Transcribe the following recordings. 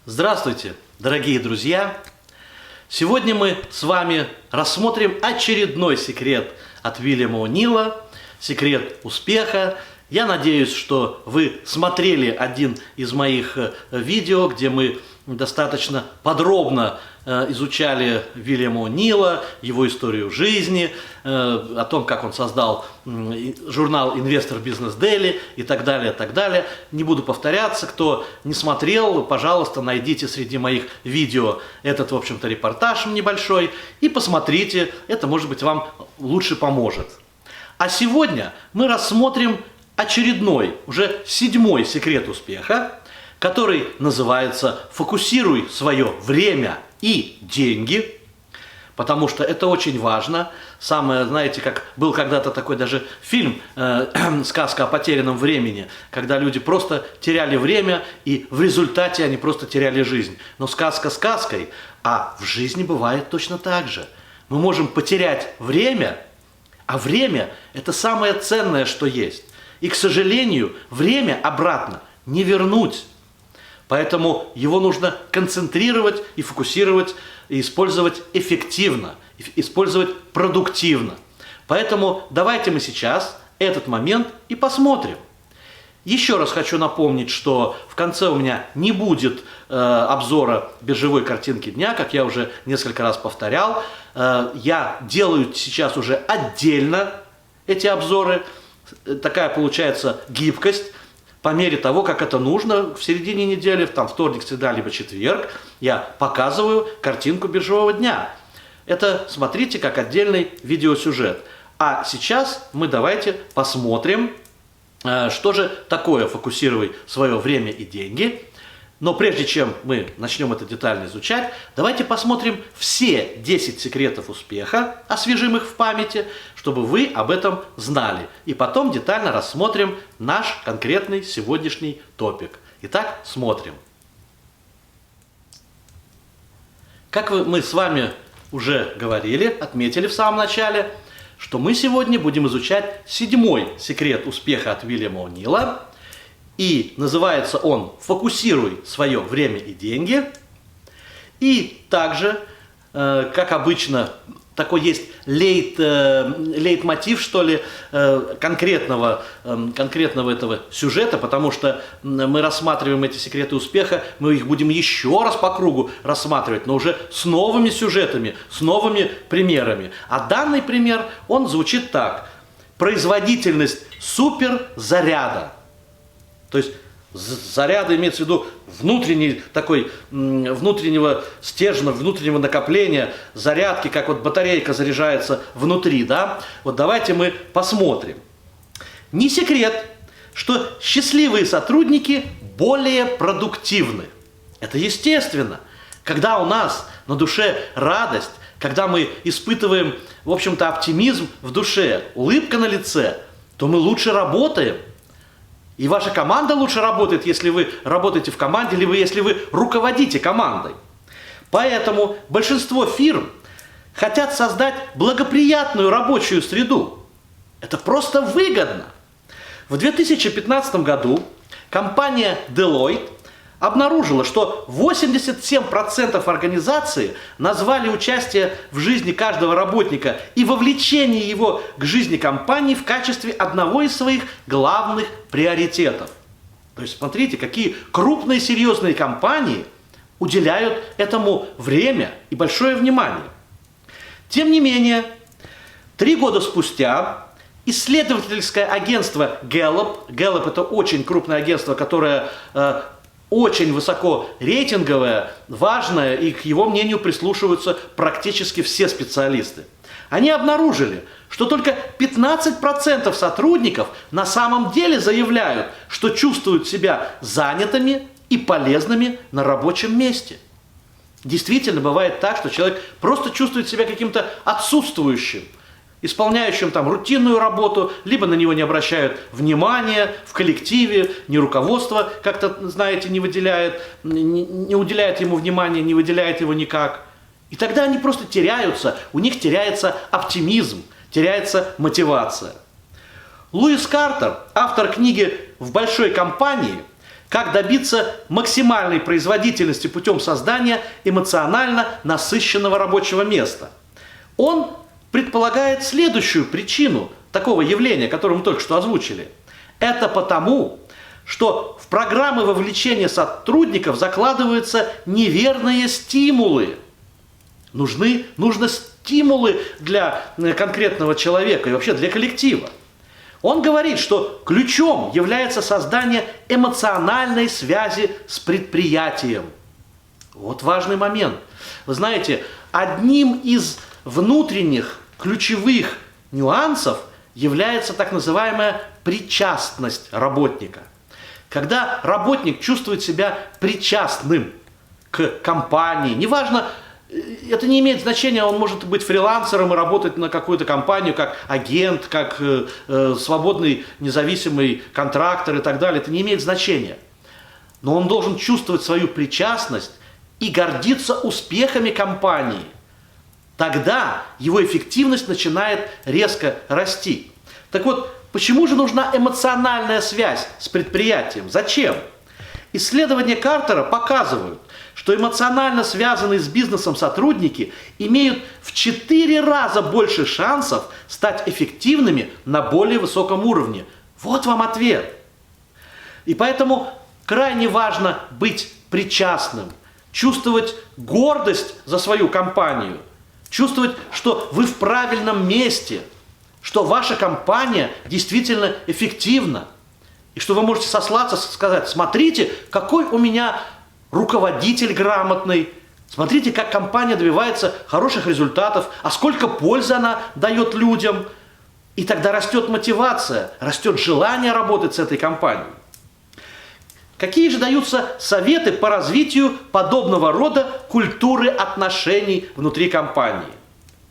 Здравствуйте, дорогие друзья! Сегодня мы с вами рассмотрим очередной секрет от Уильяма О'Нила, секрет успеха. Я надеюсь, что вы смотрели один из моих видео, где мы достаточно подробно изучали Уильяма О'Нила, его историю жизни, о том, как он создал журнал «Инвестор Бизнес Дейли» и так далее, так далее. Не буду повторяться, кто не смотрел, пожалуйста, найдите среди моих видео этот, в общем-то, репортаж небольшой и посмотрите, это, может быть, вам лучше поможет. А сегодня мы рассмотрим очередной, уже 7-й секрет успеха, который называется «Фокусируй свое время и деньги», потому что это очень важно. Самое, знаете, как был когда-то такой даже фильм «Сказка о потерянном времени», когда люди просто теряли время, и в результате они просто теряли жизнь. Но сказка сказкой, а в жизни бывает точно так же. Мы можем потерять время, а время – это самое ценное, что есть. И, к сожалению, время обратно не вернуть. Поэтому его нужно концентрировать и фокусировать, и использовать эффективно, использовать продуктивно. Поэтому давайте мы сейчас этот момент и посмотрим. Еще раз хочу напомнить, что в конце у меня не будет обзора биржевой картинки дня, как я уже несколько раз повторял. Я делаю сейчас уже отдельно эти обзоры. Такая получается гибкость. По мере того, как это нужно, в середине недели, там вторник, среда, либо четверг, я показываю картинку биржевого дня. Это смотрите как отдельный видеосюжет. А сейчас мы давайте посмотрим, что же такое «Фокусируй свое время и деньги». Но прежде чем мы начнем это детально изучать, давайте посмотрим все 10 секретов успеха, освежим их в памяти, чтобы вы об этом знали. И потом детально рассмотрим наш конкретный сегодняшний топик. Итак, смотрим. Как мы с вами уже говорили, отметили в самом начале, что мы сегодня будем изучать 7-й секрет успеха от Уильяма О'Нила. И называется он «Фокусируй свое время и деньги». И также, как обычно, такой есть лейтмотив, что ли, конкретного этого сюжета, потому что мы рассматриваем эти секреты успеха, мы их будем еще раз по кругу рассматривать, но уже с новыми сюжетами, с новыми примерами. А данный пример, он звучит так. Производительность суперзаряда. То есть заряда имеется в виду внутреннего стержня, внутреннего накопления, зарядки, как вот батарейка заряжается внутри, да? Вот давайте мы посмотрим. Не секрет, что счастливые сотрудники более продуктивны. Это естественно. Когда у нас на душе радость, когда мы испытываем, в общем-то, оптимизм в душе, улыбка на лице, то мы лучше работаем. И ваша команда лучше работает, если вы работаете в команде, либо если вы руководите командой. Поэтому большинство фирм хотят создать благоприятную рабочую среду. Это просто выгодно. В 2015 году компания Deloitte обнаружила, что 87% организации назвали участие в жизни каждого работника и вовлечение его к жизни компании в качестве одного из своих главных приоритетов. То есть смотрите, какие крупные серьезные компании уделяют этому время и большое внимание. Тем не менее, 3 года спустя исследовательское агентство Gallup это очень крупное агентство, которое очень высоко рейтинговое, важное, и к его мнению прислушиваются практически все специалисты. Они обнаружили, что только 15% сотрудников на самом деле заявляют, что чувствуют себя занятыми и полезными на рабочем месте. Действительно, бывает так, что человек просто чувствует себя каким-то отсутствующим, исполняющим там рутинную работу, либо на него не обращают внимания в коллективе, ни руководство как-то, знаете, не уделяет ему внимания, не выделяет его никак. И тогда они просто теряются, у них теряется оптимизм, теряется мотивация. Луис Картер, автор книги «В большой компании», как добиться максимальной производительности путем создания эмоционально насыщенного рабочего места. Он предполагает следующую причину такого явления, которое мы только что озвучили. Это потому, что в программы вовлечения сотрудников закладываются неверные стимулы. Нужны стимулы для конкретного человека и вообще для коллектива. Он говорит, что ключом является создание эмоциональной связи с предприятием. Вот важный момент. Вы знаете, одним из внутренних ключевых нюансов является так называемая причастность работника. Когда работник чувствует себя причастным к компании, неважно, это не имеет значения, он может быть фрилансером и работать на какую-то компанию, как агент, как свободный независимый контрактор и так далее, это не имеет значения. Но он должен чувствовать свою причастность и гордиться успехами компании. Тогда его эффективность начинает резко расти. Так вот, почему же нужна эмоциональная связь с предприятием? Зачем? Исследования Картера показывают, что эмоционально связанные с бизнесом сотрудники имеют в 4 раза больше шансов стать эффективными на более высоком уровне. Вот вам ответ. И поэтому крайне важно быть причастным, чувствовать гордость за свою компанию, чувствовать, что вы в правильном месте, что ваша компания действительно эффективна, и что вы можете сослаться, сказать: смотрите, какой у меня руководитель грамотный, смотрите, как компания добивается хороших результатов, а сколько пользы она дает людям. И тогда растет мотивация, растет желание работать с этой компанией. Какие же даются советы по развитию подобного рода культуры отношений внутри компании?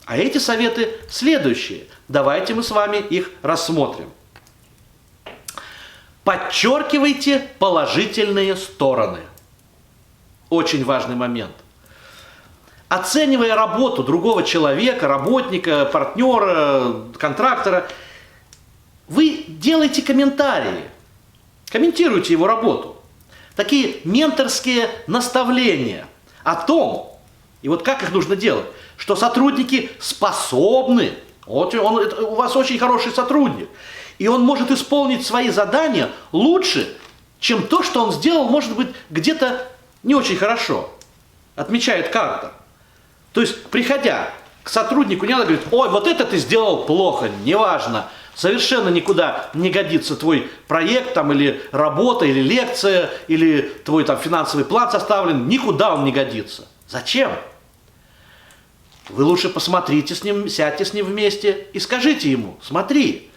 А эти советы следующие. Давайте мы с вами их рассмотрим. Подчеркивайте положительные стороны. Очень важный момент. Оценивая работу другого человека, работника, партнера, контрактора, вы делаете комментарии, комментируйте его работу. Такие менторские наставления о том, и вот как их нужно делать, что сотрудники способны, у вас очень хороший сотрудник, и он может исполнить свои задания лучше, чем то, что он сделал, может быть, где-то не очень хорошо, отмечает Картер. То есть, приходя к сотруднику, не надо говорить: ой, вот это ты сделал плохо, неважно, совершенно никуда не годится твой проект, там, или работа, или лекция, или твой там финансовый план составлен, никуда он не годится. Зачем? Вы лучше посмотрите с ним, сядьте с ним вместе и скажите ему: смотри,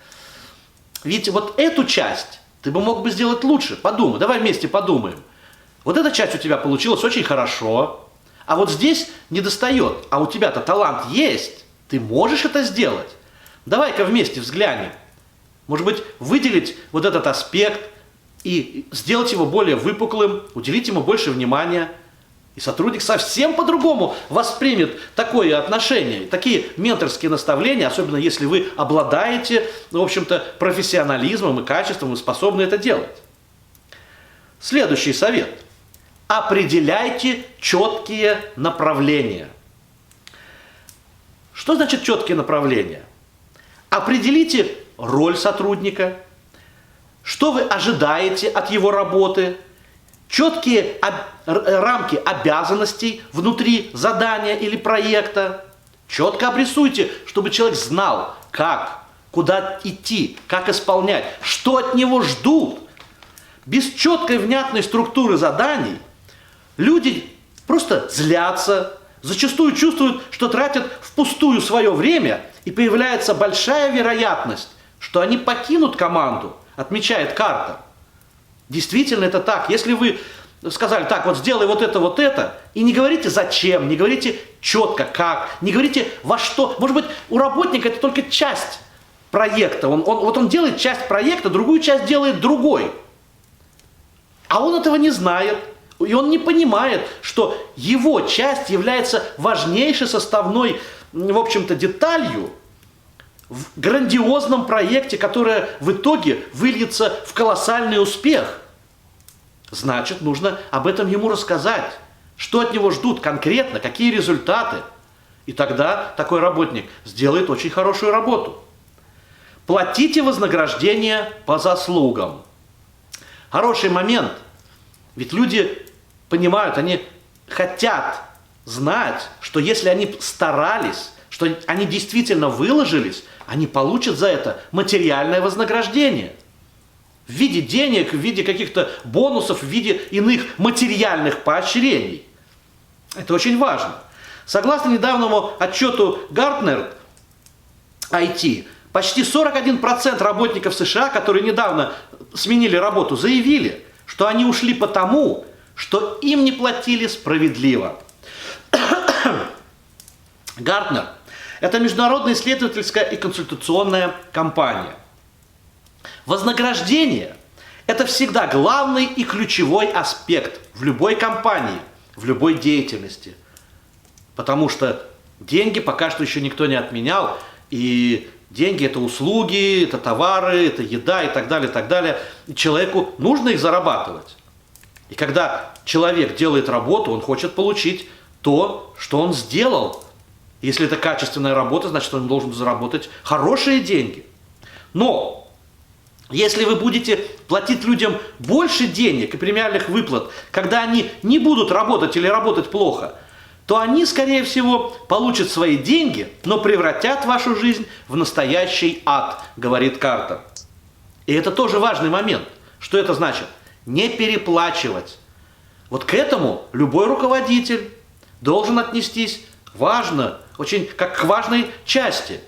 ведь вот эту часть ты бы мог бы сделать лучше, подумай, давай вместе подумаем. Вот эта часть у тебя получилась очень хорошо, а вот здесь недостает, а у тебя-то талант есть, ты можешь это сделать. Давай-ка вместе взглянем. Может быть, выделить вот этот аспект и сделать его более выпуклым, уделить ему больше внимания. И сотрудник совсем по-другому воспримет такое отношение, такие менторские наставления, особенно если вы обладаете, в общем-то, профессионализмом и качеством и способны это делать. Следующий совет. Определяйте четкие направления. Что значит четкие направления? Определите роль сотрудника, что вы ожидаете от его работы, четкие рамки обязанностей внутри задания или проекта. Четко обрисуйте, чтобы человек знал, как, куда идти, как исполнять, что от него ждут. Без четкой внятной структуры заданий люди просто злятся, зачастую чувствуют, что тратят впустую свое время, и появляется большая вероятность, что они покинут команду, отмечает Картер. Действительно это так. Если вы сказали: так, вот сделай вот это, и не говорите зачем, не говорите четко как, не говорите во что. Может быть, у работника это только часть проекта. Он делает часть проекта, другую часть делает другой. А он этого не знает. И он не понимает, что его часть является важнейшей составной, в общем-то, деталью в грандиозном проекте, которое в итоге выльется в колоссальный успех. Значит, нужно об этом ему рассказать, что от него ждут конкретно, какие результаты. И тогда такой работник сделает очень хорошую работу. Платите вознаграждение по заслугам. Хороший момент. Ведь люди понимают, они хотят знать, что если они старались, что они действительно выложились, они получат за это материальное вознаграждение. В виде денег, в виде каких-то бонусов, в виде иных материальных поощрений. Это очень важно. Согласно недавнему отчету Gartner IT, почти 41% работников США, которые недавно сменили работу, заявили, что они ушли потому, что им не платили справедливо. Gartner – это международная исследовательская и консультационная компания. Вознаграждение – это всегда главный и ключевой аспект в любой компании, в любой деятельности. Потому что деньги пока что еще никто не отменял, и деньги – это услуги, это товары, это еда и так далее, и так далее. И человеку нужно их зарабатывать. И когда человек делает работу, он хочет получить то, что он сделал. Если это качественная работа, значит, он должен заработать хорошие деньги. Но если вы будете платить людям больше денег и премиальных выплат, когда они не будут работать или работать плохо, то они, скорее всего, получат свои деньги, но превратят вашу жизнь в настоящий ад, говорит Картер. И это тоже важный момент. Что это значит? Не переплачивать. Вот к этому любой руководитель должен отнестись важно, очень как к важной части.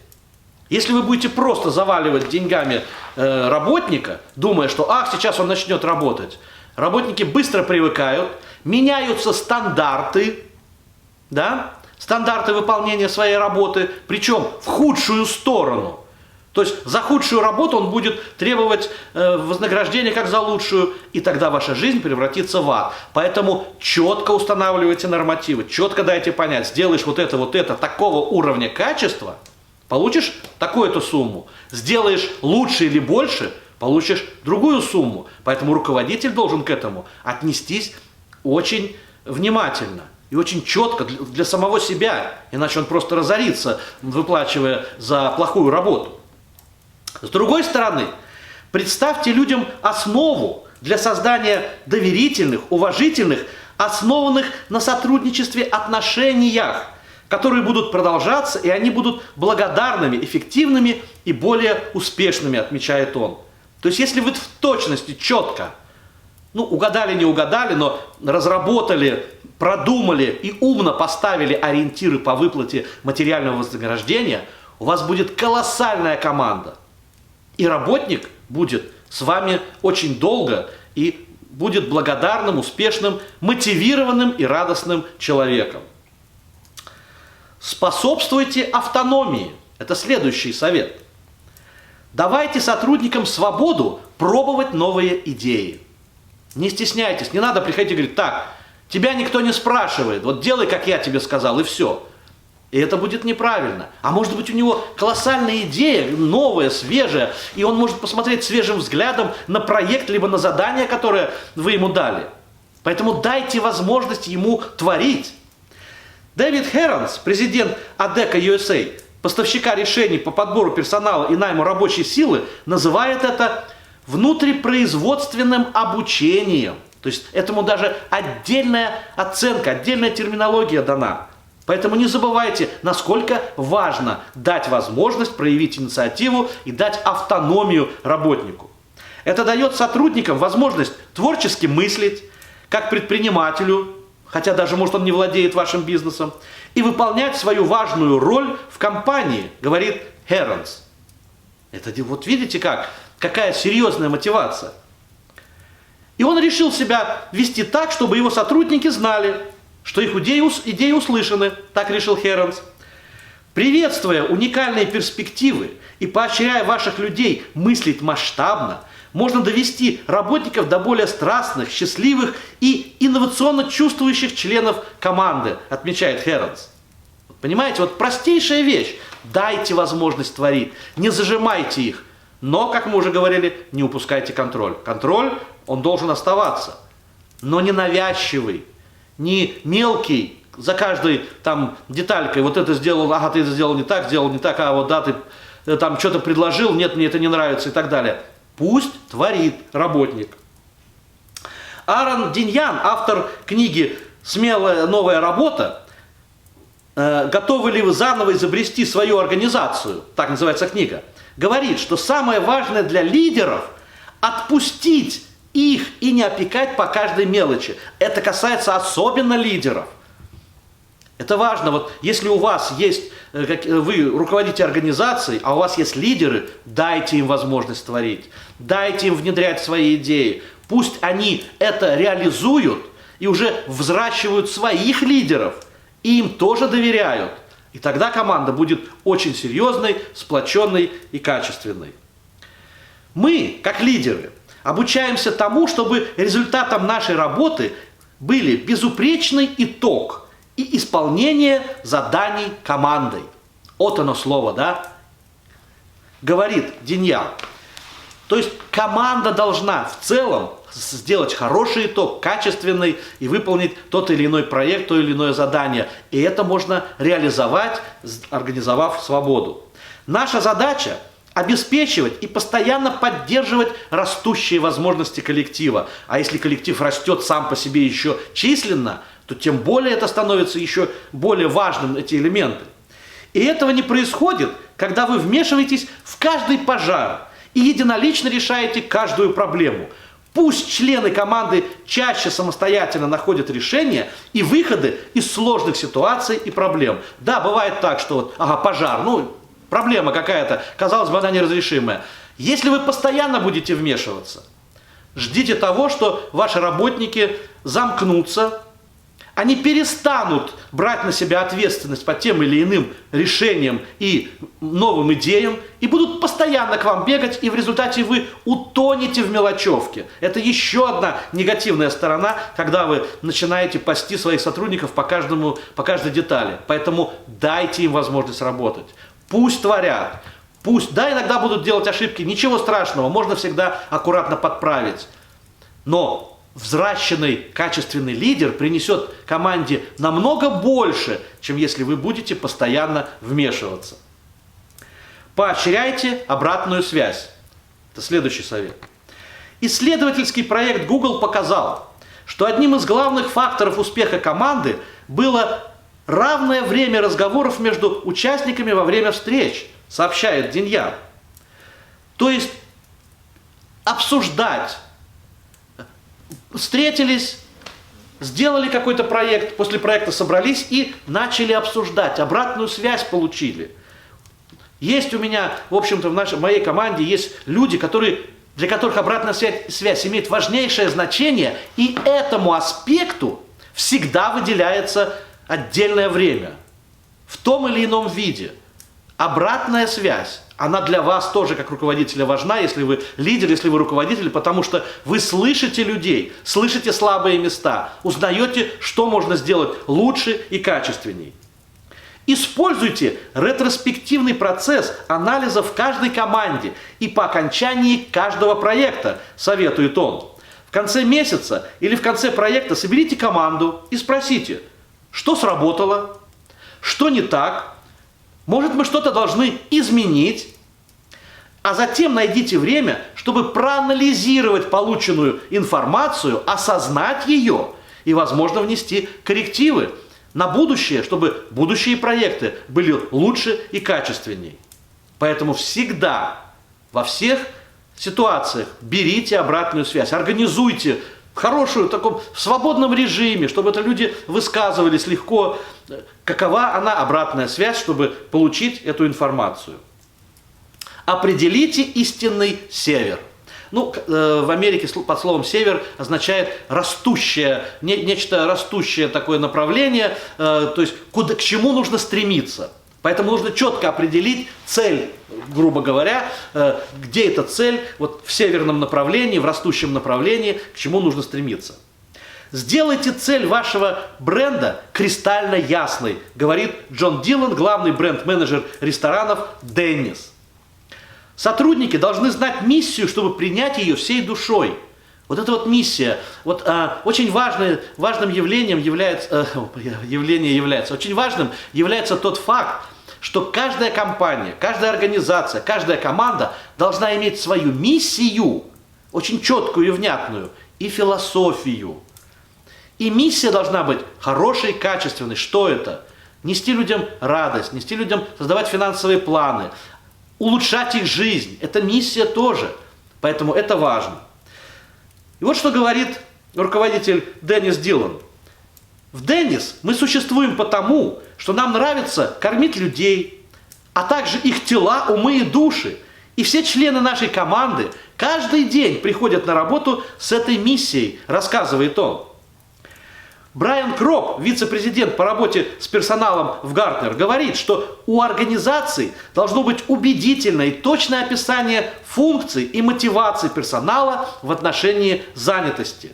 Если вы будете просто заваливать деньгами работника, думая, что сейчас он начнет работать, работники быстро привыкают, меняются стандарты, да? Стандарты выполнения своей работы, причем в худшую сторону. То есть за худшую работу он будет требовать вознаграждения как за лучшую, и тогда ваша жизнь превратится в ад. Поэтому четко устанавливайте нормативы, четко дайте понять, сделаешь вот это, такого уровня качества, получишь такую-то сумму. Сделаешь лучше или больше, получишь другую сумму. Поэтому руководитель должен к этому отнестись очень внимательно и очень четко для самого себя, иначе он просто разорится, выплачивая за плохую работу. С другой стороны, представьте людям основу для создания доверительных, уважительных, основанных на сотрудничестве отношениях, которые будут продолжаться, и они будут благодарными, эффективными и более успешными, отмечает он. То есть, если вы в точности, четко, угадали, не угадали, но разработали, продумали и умно поставили ориентиры по выплате материального вознаграждения, у вас будет колоссальная команда. И работник будет с вами очень долго и будет благодарным, успешным, мотивированным и радостным человеком. Способствуйте автономии. Это следующий совет. Давайте сотрудникам свободу пробовать новые идеи. Не стесняйтесь, не надо приходить и говорить: так, тебя никто не спрашивает, вот делай, как я тебе сказал, и все. И это будет неправильно. А может быть, у него колоссальная идея, новая, свежая, и он может посмотреть свежим взглядом на проект, либо на задание, которое вы ему дали. Поэтому дайте возможность ему творить. Дэвид Херонс, президент ADECA USA, поставщика решений по подбору персонала и найму рабочей силы, называет это внутрипроизводственным обучением. То есть этому даже отдельная оценка, отдельная терминология дана. Поэтому не забывайте, насколько важно дать возможность проявить инициативу и дать автономию работнику. Это дает сотрудникам возможность творчески мыслить, как предпринимателю, хотя даже, может, он не владеет вашим бизнесом, и выполнять свою важную роль в компании, говорит Херонс. Это вот видите какая серьезная мотивация. И он решил себя вести так, чтобы его сотрудники знали, что их идеи услышаны, так решил Херонс. Приветствуя уникальные перспективы и поощряя ваших людей мыслить масштабно, можно довести работников до более страстных, счастливых и инновационно чувствующих членов команды, отмечает Херонс. Понимаете, вот простейшая вещь. Дайте возможность творить, не зажимайте их. Но, как мы уже говорили, не упускайте контроль. Контроль, он должен оставаться. но не навязчивый, не мелкий, за каждой там деталькой, вот это сделал, ага, ты это сделал не так, а вот да, ты там что-то предложил, нет, мне это не нравится и так далее. Пусть творит работник. Аарон Диньян, автор книги «Смелая новая работа», «Готовы ли вы заново изобрести свою организацию?» Так называется книга. Говорит, что самое важное для лидеров – отпустить их и не опекать по каждой мелочи. Это касается особенно лидеров. Это важно. Вот если у вас есть, вы руководите организацией, а у вас есть лидеры, дайте им возможность творить, дайте им внедрять свои идеи. Пусть они это реализуют и уже взращивают своих лидеров, и им тоже доверяют. И тогда команда будет очень серьезной, сплоченной и качественной. Мы, как лидеры, обучаемся тому, чтобы результатом нашей работы были безупречный итог и исполнение заданий командой. Вот оно слово, да? Говорит Диньян. То есть команда должна в целом сделать хороший итог, качественный, и выполнить тот или иной проект, то или иное задание. И это можно реализовать, организовав свободу. Наша задача – обеспечивать и постоянно поддерживать растущие возможности коллектива. А если коллектив растет сам по себе еще численно, то тем более это становится еще более важным, эти элементы. И этого не происходит, когда вы вмешиваетесь в каждый пожар и единолично решаете каждую проблему. Пусть члены команды чаще самостоятельно находят решения и выходы из сложных ситуаций и проблем. Да, бывает так, что вот, ага, пожар, проблема какая-то, казалось бы, она неразрешимая. Если вы постоянно будете вмешиваться, ждите того, что ваши работники замкнутся, они перестанут брать на себя ответственность по тем или иным решениям и новым идеям и будут постоянно к вам бегать, и в результате вы утонете в мелочевке. Это еще одна негативная сторона, когда вы начинаете пасти своих сотрудников по каждой детали. Поэтому дайте им возможность работать. Пусть творят. Пусть, да, иногда будут делать ошибки, ничего страшного, можно всегда аккуратно подправить. Но взращенный качественный лидер принесет команде намного больше, чем если вы будете постоянно вмешиваться. Поощряйте обратную связь. Это следующий совет. Исследовательский проект Google показал, что одним из главных факторов успеха команды было равное время разговоров между участниками во время встреч, сообщает Диньян. То есть обсуждать. Встретились, сделали какой-то проект, после проекта собрались и начали обсуждать, обратную связь получили. Есть у меня, в общем-то, в моей команде есть люди, для которых обратная связь имеет важнейшее значение, и этому аспекту всегда выделяется отдельное время, в том или ином виде. Обратная связь, она для вас тоже как руководителя важна, если вы лидер, если вы руководитель, потому что вы слышите людей, слышите слабые места, узнаете, что можно сделать лучше и качественней. Используйте ретроспективный процесс анализа в каждой команде и по окончании каждого проекта, советует он. В конце месяца или в конце проекта соберите команду и спросите, что сработало, что не так, может, мы что-то должны изменить, а затем найдите время, чтобы проанализировать полученную информацию, осознать ее и, возможно, внести коррективы на будущее, чтобы будущие проекты были лучше и качественнее. Поэтому всегда, во всех ситуациях берите обратную связь, организуйте хорошую, в таком свободном режиме, чтобы это люди высказывались легко, какова она, обратная связь, чтобы получить эту информацию. Определите истинный север. В Америке под словом «север» означает растущее, нечто растущее такое направление, то есть к чему нужно стремиться. Поэтому нужно четко определить цель, грубо говоря, где эта цель, вот в северном направлении, в растущем направлении, к чему нужно стремиться. Сделайте цель вашего бренда кристально ясной, говорит Джон Дилан, главный бренд-менеджер ресторанов «Деннис». Сотрудники должны знать миссию, чтобы принять ее всей душой. Вот эта вот миссия, вот очень важным явлением является, очень важным является тот факт, что каждая компания, каждая организация, каждая команда должна иметь свою миссию, очень четкую и внятную, и философию. И миссия должна быть хорошей, качественной. Что это? Нести людям радость, нести людям, создавать финансовые планы, улучшать их жизнь. Это миссия тоже. Поэтому это важно. И вот что говорит руководитель Деннис Дилан. В Деннис мы существуем потому, что нам нравится кормить людей, а также их тела, умы и души. И все члены нашей команды каждый день приходят на работу с этой миссией, рассказывает он. Брайан Кроп, вице-президент по работе с персоналом в Гартнер, говорит, что у организаций должно быть убедительное и точное описание функций и мотиваций персонала в отношении занятости.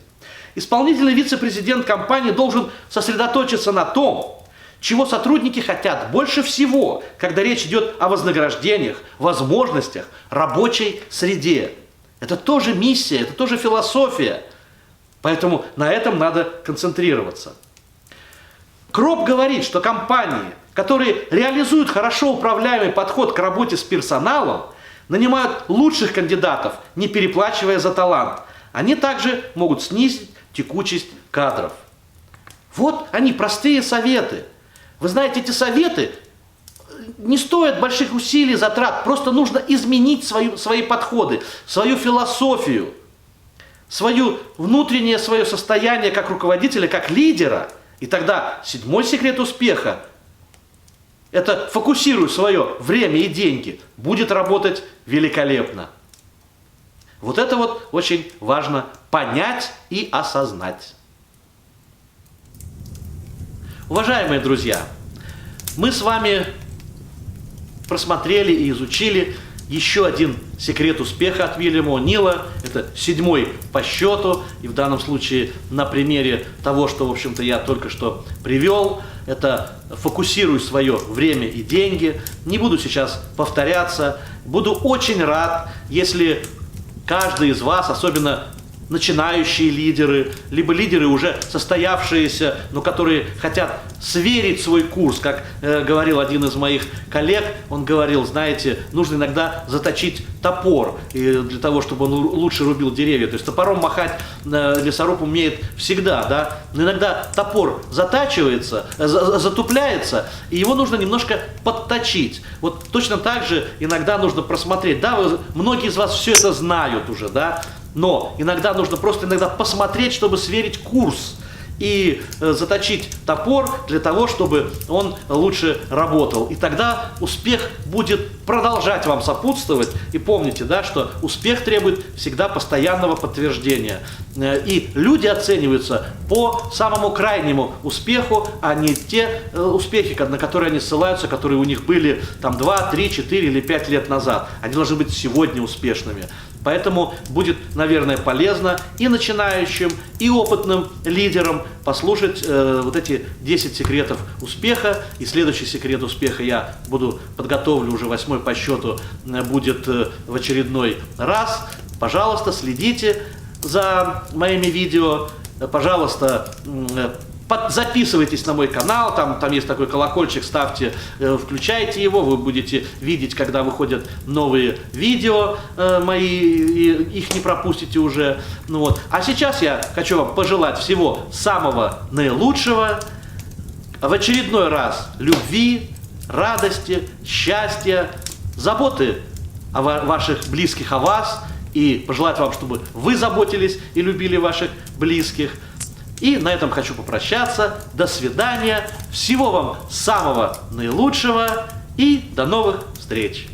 Исполнительный вице-президент компании должен сосредоточиться на том, чего сотрудники хотят больше всего, когда речь идет о вознаграждениях, возможностях, рабочей среде. Это тоже миссия, это тоже философия. Поэтому на этом надо концентрироваться. Кроп говорит, что компании, которые реализуют хорошо управляемый подход к работе с персоналом, нанимают лучших кандидатов, не переплачивая за талант. Они также могут снизить текучесть кадров. Вот они, простые советы. Вы знаете, эти советы не стоят больших усилий, затрат. Просто нужно изменить свои подходы, свою философию, свое внутреннее свое состояние как руководителя, как лидера. И тогда 7-й секрет успеха – это фокусируй свое время и деньги, будет работать великолепно. Вот это вот очень важно понять и осознать. Уважаемые друзья, мы с вами просмотрели и изучили еще один секрет успеха от Уильяма О'Нила. Это 7-й по счету. И в данном случае на примере того, что, в общем-то, я только что привел. Это фокусируй свое время и деньги. Не буду сейчас повторяться. Буду очень рад, если каждый из вас, особенно начинающие лидеры, либо лидеры уже состоявшиеся, но которые хотят сверить свой курс, как говорил один из моих коллег, он говорил, знаете, нужно иногда заточить топор для того, чтобы он лучше рубил деревья. То есть топором махать лесоруб умеет всегда, да, но иногда топор затачивается, затупляется, и его нужно немножко подточить. Вот точно так же иногда нужно просмотреть, да, многие из вас все это знают уже, да, но иногда нужно просто посмотреть, чтобы сверить курс и заточить топор для того, чтобы он лучше работал. И тогда успех будет продолжать вам сопутствовать. И помните, да, что успех требует всегда постоянного подтверждения. И люди оцениваются по самому крайнему успеху, а не те успехи, на которые они ссылаются, которые у них были там 2, 3, 4 или 5 лет назад. Они должны быть сегодня успешными. Поэтому будет, наверное, полезно и начинающим, и опытным лидерам послушать вот эти 10 секретов успеха. И следующий секрет успеха я подготовлю уже 8-й по счету, будет в очередной раз. Пожалуйста, следите за моими видео. Пожалуйста, записывайтесь на мой канал, там есть такой колокольчик, ставьте, включайте его, вы будете видеть, когда выходят новые видео мои, и их не пропустите уже. Ну вот. А сейчас я хочу вам пожелать всего самого наилучшего, в очередной раз любви, радости, счастья, заботы о ваших близких, о вас, и пожелать вам, чтобы вы заботились и любили ваших близких. И на этом хочу попрощаться. До свидания. Всего вам самого наилучшего и до новых встреч.